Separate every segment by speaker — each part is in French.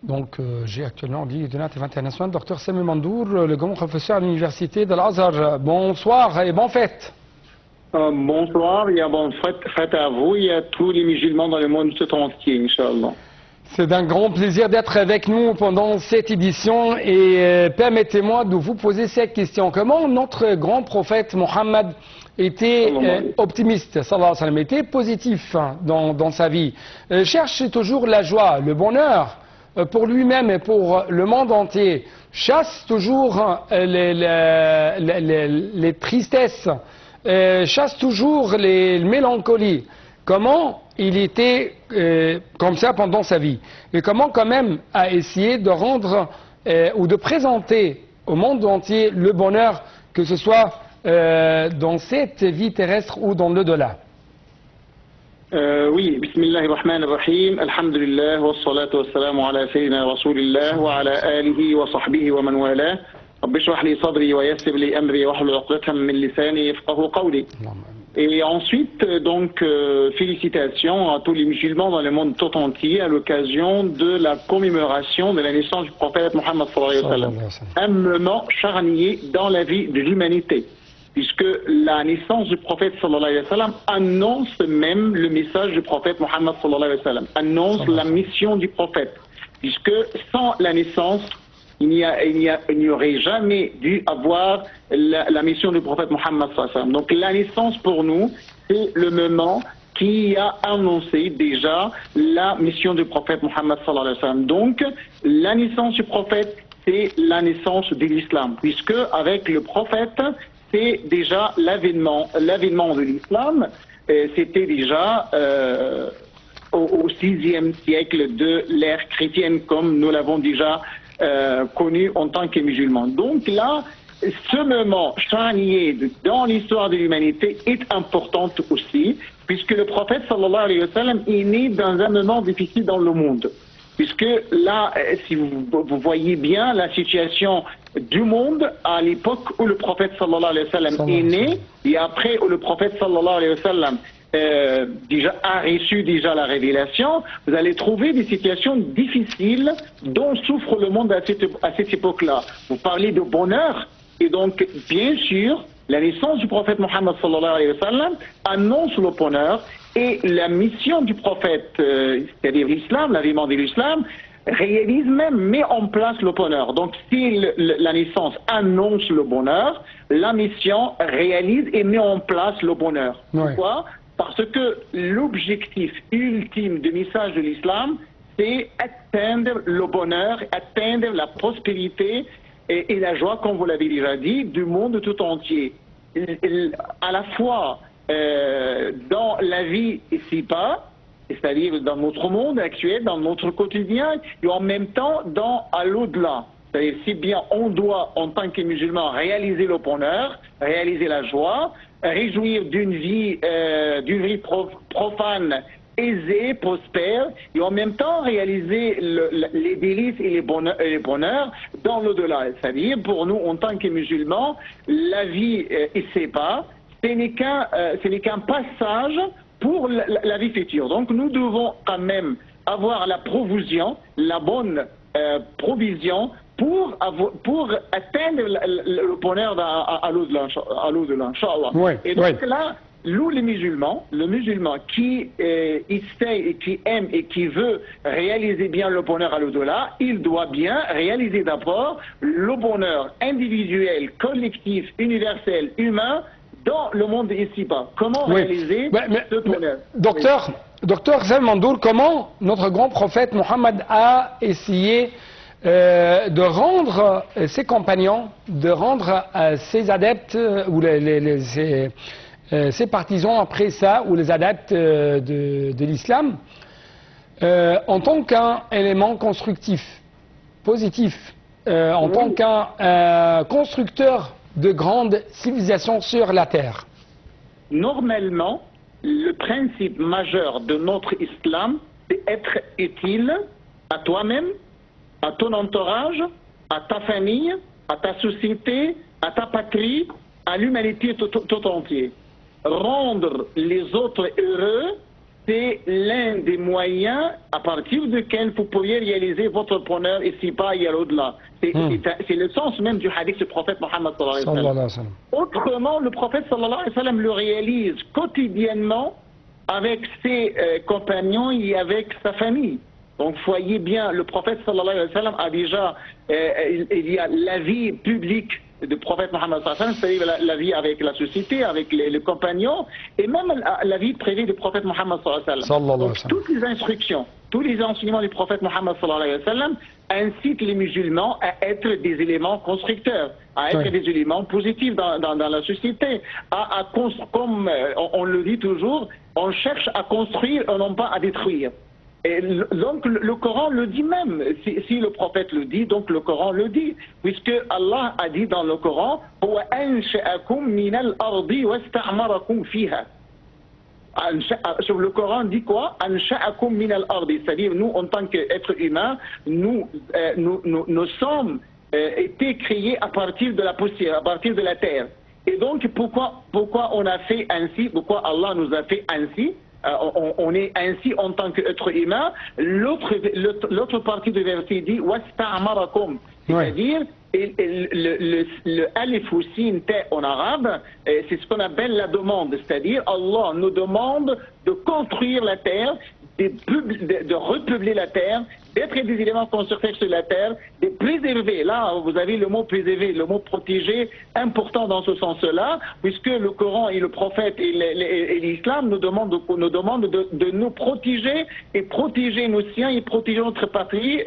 Speaker 1: Donc, j'ai actuellement en ligne de l'Internet international Dr Sami Mandour, le grand professeur à l'université de l'Azhar. Bonsoir et bonne fête.
Speaker 2: Bonsoir, et bonne fête à vous et à tous les musulmans dans le monde tout entier, Inch'Allah.
Speaker 1: C'est un grand plaisir d'être avec nous pendant cette édition et permettez-moi de vous poser cette question. Comment notre grand prophète Mohammed était optimiste, sallallahu alayhi wa sallam, était positif dans sa vie, cherche toujours la joie, le bonheur pour lui-même et pour le monde entier, chasse toujours les tristesses, chasse toujours les mélancolies. Comment il était comme ça pendant sa vie et comment quand même a essayé de rendre ou de présenter au monde entier le bonheur, que ce soit dans cette vie terrestre ou dans l'au-delà.
Speaker 2: Oui, Bismillahirrahmanirrahim, alhamdulillah, wa salatu wa salamu ala sayyidina rasulillah wa ala alihi wa sahbihi wa man wala. Rabbi shrah li sadri wa yassir li amri wa hlul 'uqdatan min lisani yafqahu qawli. Et ensuite, donc, félicitations à tous les musulmans dans le monde tout entier à l'occasion de la commémoration de la naissance du prophète Mohammed sallallahu alayhi wa sallam. Un moment charnier dans la vie de l'humanité, puisque la naissance du prophète sallallahu alayhi wa sallam annonce même le message du prophète Mohammed sallallahu alayhi wa sallam, annonce la mission du prophète, puisque sans la naissance, il n'y aurait jamais dû avoir la mission du prophète Mohammed sallallahu alayhi wa sallam. Donc la naissance pour nous, c'est le moment qui a annoncé déjà la mission du prophète Mohammed sallallahu alayhi wa sallam. Donc la naissance du prophète, c'est la naissance de l'islam, puisque avec le prophète, c'est déjà l'avènement de l'islam. C'était déjà au 6e siècle de l'ère chrétienne, comme nous l'avons déjà connu en tant que musulmans. Donc là, ce moment charnier dans l'histoire de l'humanité est important aussi, puisque le prophète sallallahu alayhi wa sallam est né dans un moment difficile dans le monde. Puisque là, si vous voyez bien la situation du monde à l'époque où le prophète sallallahu alayhi wa sallam est né, et après où le prophète sallallahu alayhi wa sallam déjà a reçu déjà la révélation, vous allez trouver des situations difficiles dont souffre le monde à cette époque-là. Vous parlez de bonheur, et donc bien sûr, la naissance du prophète Mohammed sallallahu alayhi wa sallam annonce le bonheur, et la mission du prophète, c'est-à-dire l'islam, l'avènement de l'islam, réalise même, met en place le bonheur. Donc si la naissance annonce le bonheur, la mission réalise et met en place le bonheur. Pourquoi ? Parce que l'objectif ultime du message de l'islam, c'est atteindre le bonheur, atteindre la prospérité et la joie, comme vous l'avez déjà dit, du monde tout entier. À la fois dans la vie ici-bas, c'est-à-dire dans notre monde actuel, dans notre quotidien, et en même temps à l'au-delà. C'est-à-dire si bien on doit, en tant que musulman, réaliser le bonheur, réaliser la joie, réjouir d'une vie profane, aisée, prospère, et en même temps réaliser les délices et les bonheurs dans l'au-delà. C'est-à-dire pour nous, en tant que musulmans, la vie ici-bas, ce n'est qu'un passage pour la vie future. Donc nous devons quand même avoir la provision, la bonne provision pour atteindre le bonheur à l'au-delà, Inch'Allah. Et donc là, nous les musulmans, le musulman qui essaie et qui aime et qui veut réaliser bien le bonheur à l'au-delà, il doit bien réaliser d'abord le bonheur individuel, collectif, universel, humain, dans le monde ici-bas. Comment réaliser ce bonheur?
Speaker 1: Docteur Sami Mandour, comment notre grand prophète Mohammed a essayé de rendre ses compagnons, de rendre ses adeptes ou ses partisans après ça, ou les adeptes de l'islam, en tant qu'un élément constructif, positif, en tant qu'un constructeur de grandes civilisations sur la terre?
Speaker 2: Normalement, le principe majeur de notre islam, c'est être utile à toi-même, à ton entourage, à ta famille, à ta société, à ta patrie, à l'humanité tout entière. Rendre les autres heureux c'est l'un des moyens à partir duquel vous pourriez réaliser votre bonheur ici-bas et à l'au-delà. C'est le sens même du hadith du prophète Mohammed sallallahu alayhi wa sallam. Autrement, le prophète sallallahu alayhi wa sallam le réalise quotidiennement avec ses compagnons et avec sa famille. Donc, voyez bien, le prophète sallallahu alayhi wa sallam a déjà, il y a la vie publique du prophète Mohammed sallallahu alayhi wa sallam, c'est-à-dire la vie avec la société, avec les compagnons, et même la vie privée du prophète Mohammed sallallahu alayhi wa sallam. Donc, toutes les instructions, tous les enseignements du prophète Mohammed sallallahu alayhi wa sallam incitent les musulmans à être des éléments constructeurs, à être des éléments positifs dans la société, comme on le dit toujours, on cherche à construire et non pas à détruire. Et donc le Coran le dit même, si le prophète le dit, donc le Coran le dit, puisque Allah a dit dans le Coran sur le Coran dit quoi? C'est-à-dire nous en tant qu'êtres humains, nous sommes été créés à partir de la poussière, à partir de la terre. Et donc pourquoi on a fait ainsi, pourquoi Allah nous a fait ainsi? On est ainsi en tant qu'être humain. L'autre partie du verset dit wasta'marakum, c'est-à-dire le alif ou sin ta en arabe, c'est ce qu'on appelle la demande, c'est-à-dire Allah nous demande de construire la terre, de repeupler la terre, d'être des éléments constructeurs sur la terre, de préserver. Là, vous avez le mot préserver, le mot protéger, important dans ce sens-là, puisque le Coran et le prophète et l'islam nous demandent de nous protéger et protéger nos siens et protéger notre patrie,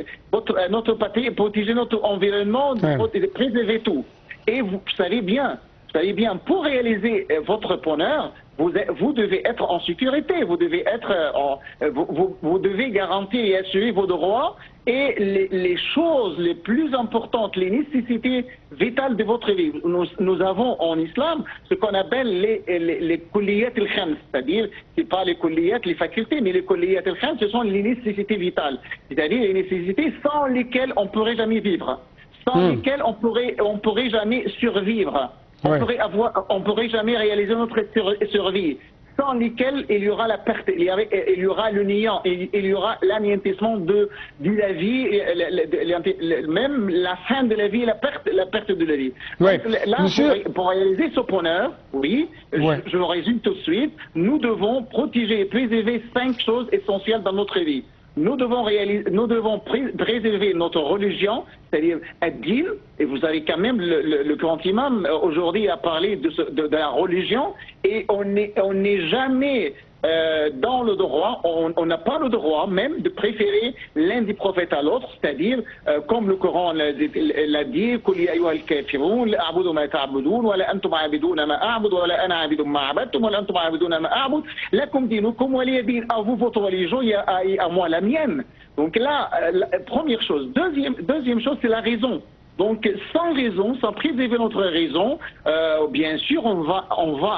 Speaker 2: et protéger notre environnement, de préserver tout. Et vous savez bien, pour réaliser votre bonheur, vous devez être en sécurité, vous devez garantir et assurer vos droits et les choses les plus importantes, les nécessités vitales de votre vie. Nous avons en islam ce qu'on appelle les kulliyat al-khams, c'est-à-dire, c'est pas les kulliyat, les facultés, mais les kulliyat al-khams, ce sont les nécessités vitales, c'est-à-dire les nécessités sans lesquelles on ne pourrait jamais vivre, sans lesquelles on pourrait jamais survivre. On ne pourrait jamais réaliser notre survie, sans lesquelles il y aura la perte, il y aura le néant, il y aura l'anéantissement de la vie, même la fin de la vie, la perte de la vie. Donc, là, pour réaliser ce bonheur, je le résume tout de suite, nous devons protéger et préserver 5 choses essentielles dans notre vie. Nous devons préserver notre religion, c'est-à-dire ad-din, et vous avez quand même le grand imam aujourd'hui a parlé de la religion, et on n'est jamais dans le droit, on n'a pas le droit même de préférer l'un des prophètes à l'autre, c'est-à-dire comme le Coran l'a dit, قُلْ يَا أَيُّهَا الْكَافِرُونَ لَا أَعْبُدُ مَا تَعْبُدُونَ وَلَا أَنْتُمْ عَابِدُونَ مَا أَعْبُدُ وَلَا أَنَا عَابِدٌ مَا عَبَدتُّمْ وَلَا أَنْتُمْ عَابِدُونَ مَا أَعْبُدُ لَكُمْ دِينُكُمْ وَلِيَ دِينِ. À vous votre religion et à moi la mienne. Donc là, première chose. Deuxième chose, c'est la raison. Donc, sans raison, sans préserver notre raison, bien sûr, on va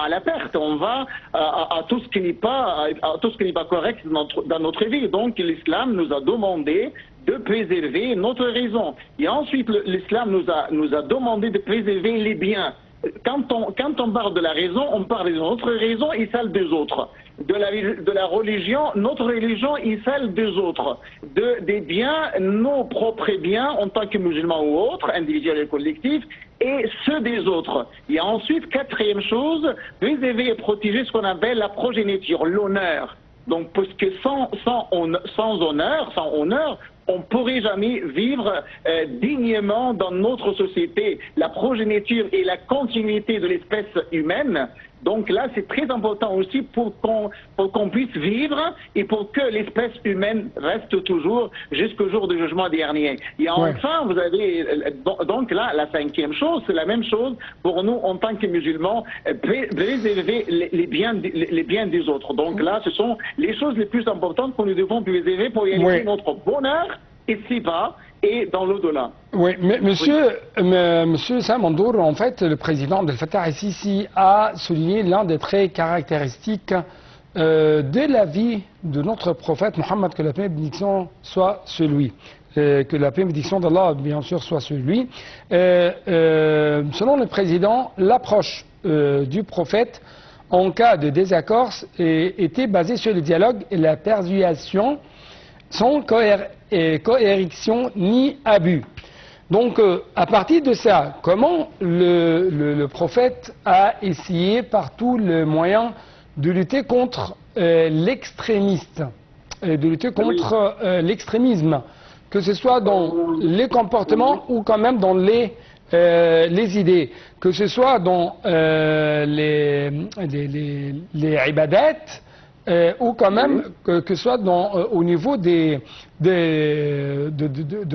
Speaker 2: à la perte, on va à tout ce qui n'est pas, correct dans notre vie. Donc, l'islam nous a demandé de préserver notre raison. Et ensuite, l'islam nous a demandé de préserver les biens. Quand on parle de la raison, on parle de notre raison et celle des autres. De la religion, notre religion et celle des autres. Des biens, nos propres biens en tant que musulmans ou autres, individuels et collectifs, et ceux des autres. Et ensuite, quatrième chose, préserver et protéger ce qu'on appelle la progéniture, l'honneur. Donc, parce que sans honneur, on ne pourrait jamais vivre dignement dans notre société. La progéniture et la continuité de l'espèce humaine. Donc là, c'est très important aussi pour qu'on puisse vivre et pour que l'espèce humaine reste toujours jusqu'au jour du jugement dernier. Et enfin, vous avez donc là, la cinquième chose, c'est la même chose pour nous en tant que musulmans, préserver les biens des autres. Donc là, ce sont les choses les plus importantes que nous devons préserver pour réaliser notre bonheur ici-bas et dans l'au-delà.
Speaker 1: Oui, mais monsieur Samandour, en fait, le président Abdel Fattah el-Sisi a souligné l'un des traits caractéristiques de la vie de notre prophète Mohammed, que la paix et bénédiction soit sur lui. Que la paix et bénédiction d'Allah, bien sûr, soit sur lui. Selon le président, l'approche du prophète en cas de désaccord était basé sur le dialogue et la persuasion sans coercition ni abus. Donc, à partir de ça, comment le prophète a essayé par tous les moyens de lutter contre l'extrémiste, de lutter contre l'extrémisme, que ce soit dans les comportements ou quand même dans les idées, que ce soit dans les ibadat, ou quand même que ce soit au niveau de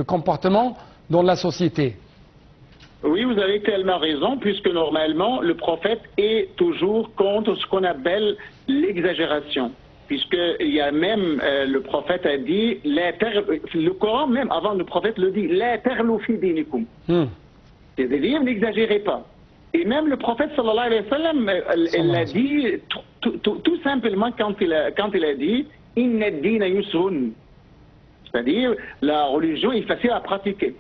Speaker 1: comportements dans la société.
Speaker 2: Oui, vous avez tellement raison, puisque normalement, le prophète est toujours contre ce qu'on appelle l'exagération. Puisqu'il y a même, le prophète a dit, le Coran même, avant le prophète le dit, la terlu fi dinikum. C'est-à-dire, n'exagérez pas. Et même le prophète sallallahu alayhi wa sallam, il l'a dit tout simplement quand il a dit, inna ad-dina yusrun. C'est-à-dire, la religion est facile à pratiquer.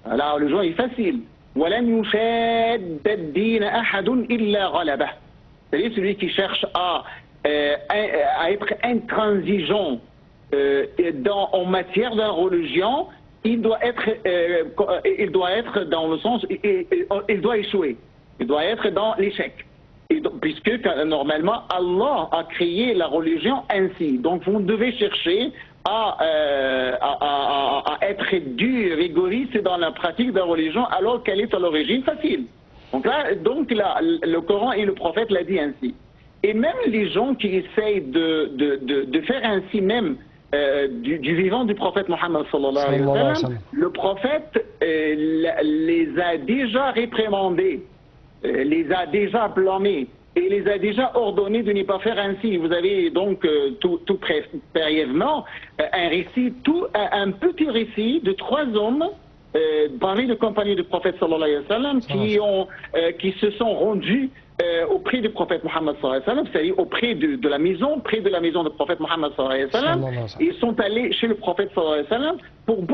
Speaker 2: La religion est facile. وَلَنْ يُشَادَّ الدِّينَ أَحَدٌ إِلَّا غَلَبَهُ. C'est-à-dire celui qui cherche à être intransigeant en matière de religion, il doit être dans le sens, il doit échouer. Il doit être dans l'échec. Puisque normalement, Allah a créé la religion ainsi. Donc vous devez chercher à être dur, rigoriste dans la pratique de la religion alors qu'elle est à l'origine facile. Donc là, le Coran et le prophète l'a dit ainsi. Et même les gens qui essayent de faire ainsi même du vivant du prophète Mohammed sallallahu alayhi wa sallam, le prophète les a déjà réprimandés, les a déjà blâmés. Et les a déjà ordonné de ne pas faire ainsi. Vous avez donc tout brièvement un petit récit de 3 hommes parmi les compagnons du prophète sallallahu alayhi wa sallam qui se sont rendus auprès du prophète Mohammed sallallahu alayhi wa sallam, c'est-à-dire auprès de la maison, près de la maison du prophète Mohammed sallallahu alayhi wa sallam. Ils sont allés chez le prophète sallallahu alayhi wa sallam pour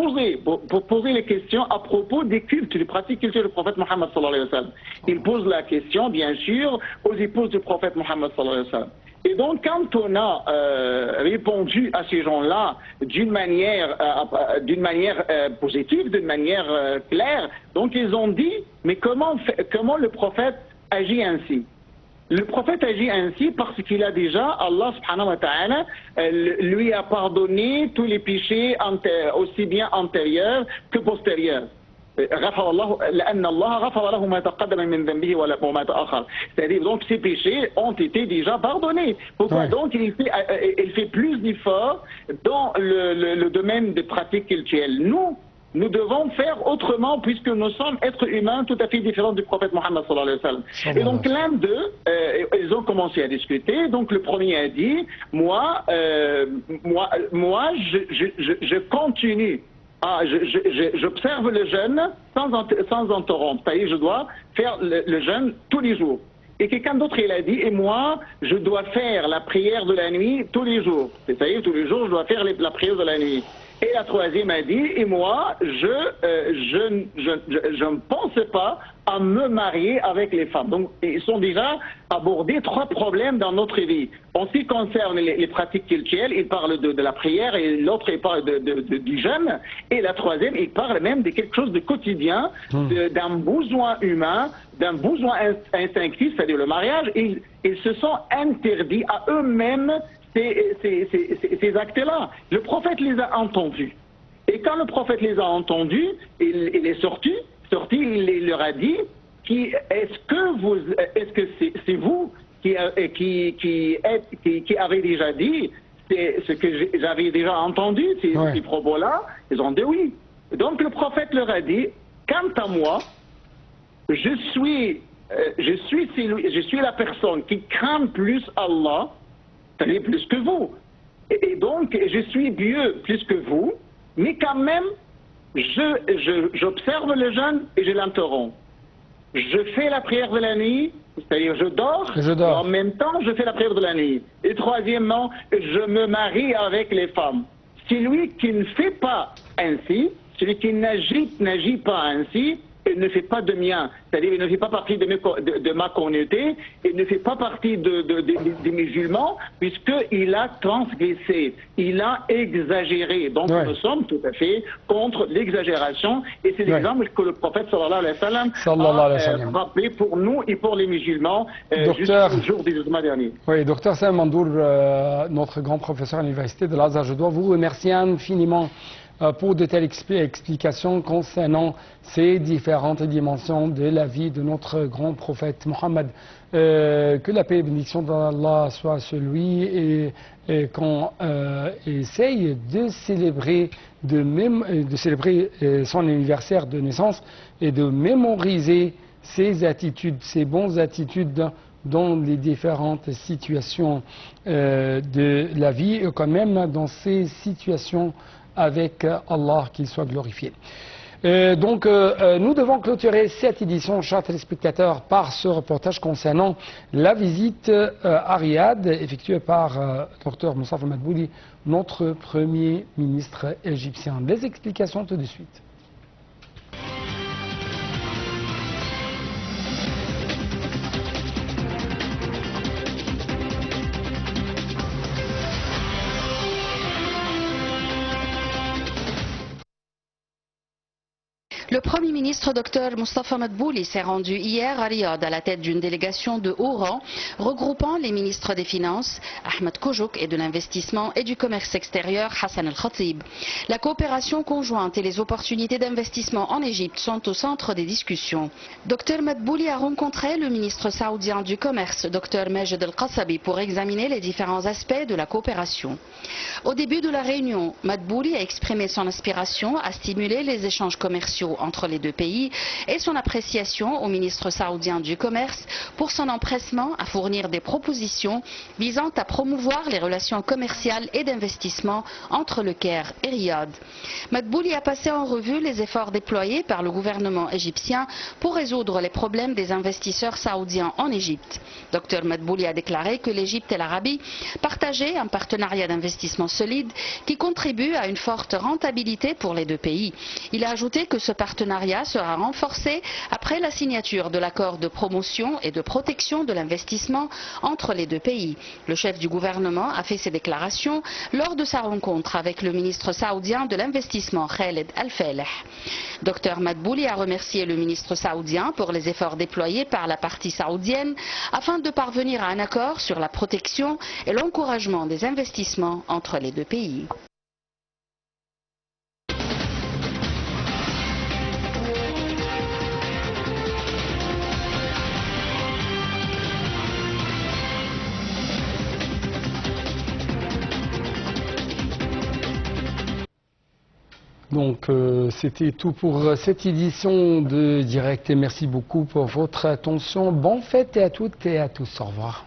Speaker 2: poser les questions à propos des cultes, des pratiques culturelles du prophète Mohammed sallallahu alayhi wa sallam. Ils posent la question, bien sûr, aux épouses du prophète Mohammed sallallahu alayhi wa sallam. Et donc, quand on a répondu à ces gens-là d'une manière positive, d'une manière claire, donc ils ont dit, mais comment le prophète agit ainsi? Le prophète agit ainsi parce qu'il a déjà, Allah subhanahu wa ta'ala, lui a pardonné tous les péchés aussi bien antérieurs que postérieurs. C'est-à-dire donc ces péchés ont été déjà pardonnés. Pourquoi donc il fait plus d'efforts dans le domaine des pratiques culturelles? Nous devons faire autrement puisque nous sommes êtres humains tout à fait différents du prophète Mohammed sallallahu alayhi wa sallam. Et donc l'un d'eux, ils ont commencé à discuter. Donc le premier a dit, moi je continue. J'observe le jeûne sans interrompre. C'est-à-dire, je dois faire le jeûne tous les jours. Et quelqu'un d'autre, il a dit, et moi, je dois faire la prière de la nuit tous les jours. C'est-à-dire, tous les jours, je dois faire la prière de la nuit. Et la troisième a dit, et moi, je ne pense pas à me marier avec les femmes. Donc, ils sont déjà abordés 3 problèmes dans notre vie. En ce qui concerne les pratiques culturelles, ils parlent de la prière, et l'autre, il parle du jeûne, et la troisième, il parle même de quelque chose de quotidien, d'un besoin humain, d'un besoin instinctif, c'est-à-dire le mariage. Ils se sont interdits à eux-mêmes ces actes-là. Le prophèt les a entendus. Et quand le prophète les a entendus, il est sorti, il leur a dit, est-ce que c'est vous qui avez déjà dit ce que j'avais déjà entendu, ces propos-là? Ils ont dit oui. Donc le prophète leur a dit, quant à moi, je suis la personne qui craint plus Allah, c'est-à-dire plus que vous. Et donc, je suis Dieu plus que vous, mais quand même, j'observe le jeûne et je l'interromps. Je fais la prière de la nuit, c'est-à-dire je dors, et en même temps, je fais la prière de la nuit. Et troisièmement, je me marie avec les femmes. Celui qui ne fait pas ainsi, celui qui n'agit pas ainsi, il ne fait pas de mien, c'est-à-dire il ne fait pas partie de ma communauté, il ne fait pas partie des musulmans, puisqu'il a transgressé, il a exagéré. Donc nous sommes tout à fait contre l'exagération, et c'est l'exemple que le prophète sallallahu alayhi wa sallam a rappelé pour nous et pour les musulmans jusqu'au jour du jugement dernier.
Speaker 1: Oui, docteur Sam Mandour, notre grand professeur à l'université de Lazare, je dois vous remercier infiniment pour de telles explications concernant ces différentes dimensions de la vie de notre grand prophète Mohammed. Que la paix et bénédiction d'Allah soit sur lui et qu'on essaye de célébrer, son anniversaire de naissance et de mémoriser ses attitudes, ses bonnes attitudes dans les différentes situations de la vie et quand même dans ces situations avec Allah, qu'il soit glorifié. Donc, nous devons clôturer cette édition, chers téléspectateurs, par ce reportage concernant la visite à Riyad effectuée par Dr Moustapha Madbouli, notre Premier ministre égyptien. Des explications tout de suite.
Speaker 3: Le Premier ministre Dr Moustapha Madbouli s'est rendu hier à Riyad à la tête d'une délégation de haut rang regroupant les ministres des Finances, Ahmed Koujouk, et de l'Investissement et du Commerce extérieur, Hassan El-Khatib. La coopération conjointe et les opportunités d'investissement en Égypte sont au centre des discussions. Dr Madbouli a rencontré le ministre saoudien du Commerce, Dr Majed El-Qasabi, pour examiner les différents aspects de la coopération. Au début de la réunion, Madbouli a exprimé son aspiration à stimuler les échanges commerciaux entre les deux pays et son appréciation au ministre saoudien du Commerce pour son empressement à fournir des propositions visant à promouvoir les relations commerciales et d'investissement entre le Caire et Riyad. Madbouli a passé en revue les efforts déployés par le gouvernement égyptien pour résoudre les problèmes des investisseurs saoudiens en Égypte. Dr Madbouli a déclaré que l'Égypte et l'Arabie partageaient un partenariat d'investissement solide qui contribue à une forte rentabilité pour les deux pays. Il a ajouté que ce partenariat sera renforcé après la signature de l'accord de promotion et de protection de l'investissement entre les deux pays. Le chef du gouvernement a fait ces déclarations lors de sa rencontre avec le ministre saoudien de l'investissement Khaled Al-Faleh. Dr Madbouli a remercié le ministre saoudien pour les efforts déployés par la partie saoudienne afin de parvenir à un accord sur la protection et l'encouragement des investissements entre les deux pays.
Speaker 1: Donc c'était tout pour cette édition de Direct et merci beaucoup pour votre attention. Bonne fête à toutes et à tous. Au revoir.